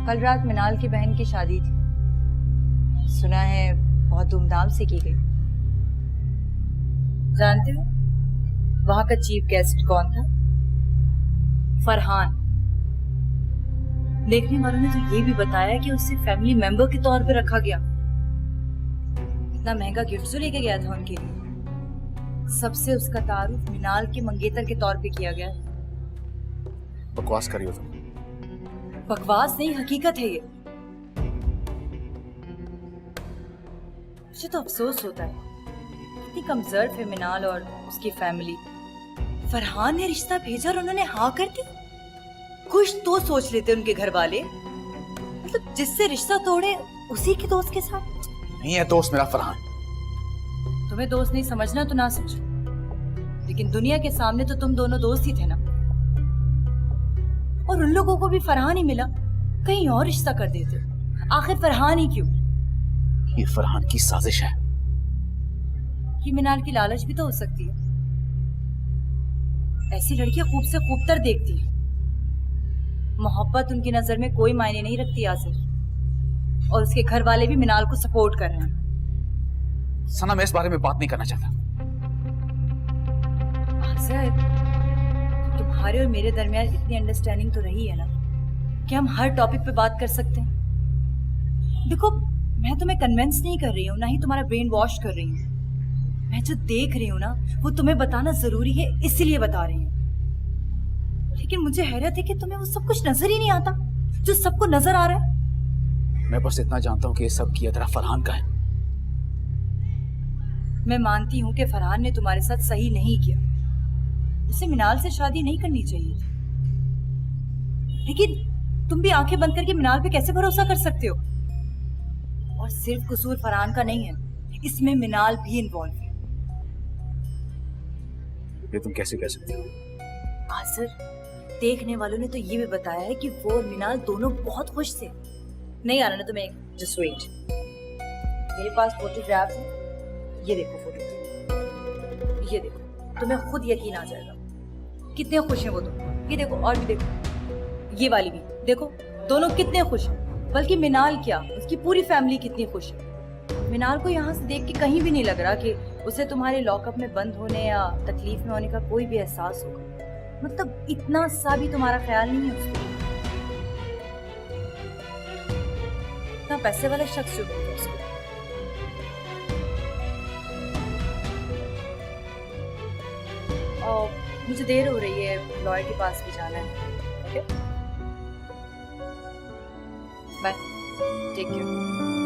कल रात मिनाल की बहन की शादी थी। सुना है बहुत धूमधाम से की गई। जानते हो वहां का चीफ गेस्ट कौन था? फरहान। देखने वालों ने तो ये भी बताया कि उसे फैमिली मेंबर के तौर पे रखा गया। इतना महंगा गिफ्ट जो लेके गया था उनके लिए। सबसे उसका तारुफ मिनाल के मंगेतर के तौर पे किया गया। बकवास करियो तुम। बकवास नहीं, हकीकत है ये। मुझे तो अफसोस होता है कितनी कमजोर है मिनाल और उसकी फैमिली। फरहान ने रिश्ता भेजा और उन्होंने हाँ कर दी। कुछ तो सोच लेते उनके घर वाले, मतलब जिससे रिश्ता तोड़े उसी के दोस्त के साथ। नहीं है दोस्त मेरा फरहान। तुम्हें दोस्त नहीं समझना तो ना समझो, लेकिन दुनिया के सामने तो तुम दोनों दोस्त ही थे ना। और उन लोगों को भी फरहान ही मिला, कहीं और रिश्ता कर देते। आखिर फरहान ही क्यों? ये फरहान की साजिश है। कि मिनाल की लालच भी तो हो सकती है। ऐसी लड़कियां खूब से खूबतर देखती है। मोहब्बत उनकी नजर में कोई मायने नहीं रखती आसिफ। और उसके घर वाले भी मिनाल को सपोर्ट कर रहे हैं। सना मैं इस बारे में बात नहीं करना चाहता। आसिफ, तुम्हारे और मेरे दरमियान इतनी अंडरस्टैंडिंग तो रही है ना कि हम हर टॉपिक पे बात कर सकते हैं। देखो, मैं तुम्हें कन्विंस नहीं कर रही हूँ, ना ही तुम्हारा ब्रेन वॉश कर रही हूँ। मैं जो देख रही हूँ ना वो तुम्हें बताना जरूरी है, इसीलिए बता रही हूँ। लेकिन मुझे हैरत है कि तुम्हें वो सब कुछ नजर ही नहीं आता जो सबको नजर आ रहा है। मैं बस इतना जानता हूँ कि ये सब किया तेरा फरहान का है। मैं मानती हूँ कि फरहान ने तुम्हारे साथ सही नहीं किया। उसे मिनाल से शादी नहीं करनी चाहिए थी। लेकिन तुम भी आंखें बंद करके मिनाल पे कैसे भरोसा कर सकते हो? और सिर्फ कसूर फरहान का नहीं है, इसमें मिनाल भी इन्वॉल्व है। ये तुम कैसे कह सकते हो? आसिफ, देखने वालों ने तो ये भी बताया है कि वो और मिनाल दोनों बहुत खुश थे। नहीं आ रहा ना तुम्हें? जस्ट वेट, मेरे पास फोटोग्राफ है। ये देखो फोटो, ये देखो, तुम्हें खुद यकीन आ जाएगा कितने खुश हैं वो दोनों। ये देखो, और भी देखो, ये वाली भी देखो, दोनों कितने खुश हैं। बल्कि मिनाल क्या, उसकी पूरी फैमिली कितनी खुश है। मिनाल को यहाँ से देख के kहीं भी नहीं लग रहा कि उसे तुम्हारे लॉकअप में बंद होने या तकलीफ में होने का कोई भी एहसास होगा। मतलब इतना सा भी तुम्हारा ख्याल नहीं है उसको। इतना पैसे वाला शख्स जो है उसको। और मुझे देर हो रही है, लॉयर के पास भी जाना है। Okay, bye, take care.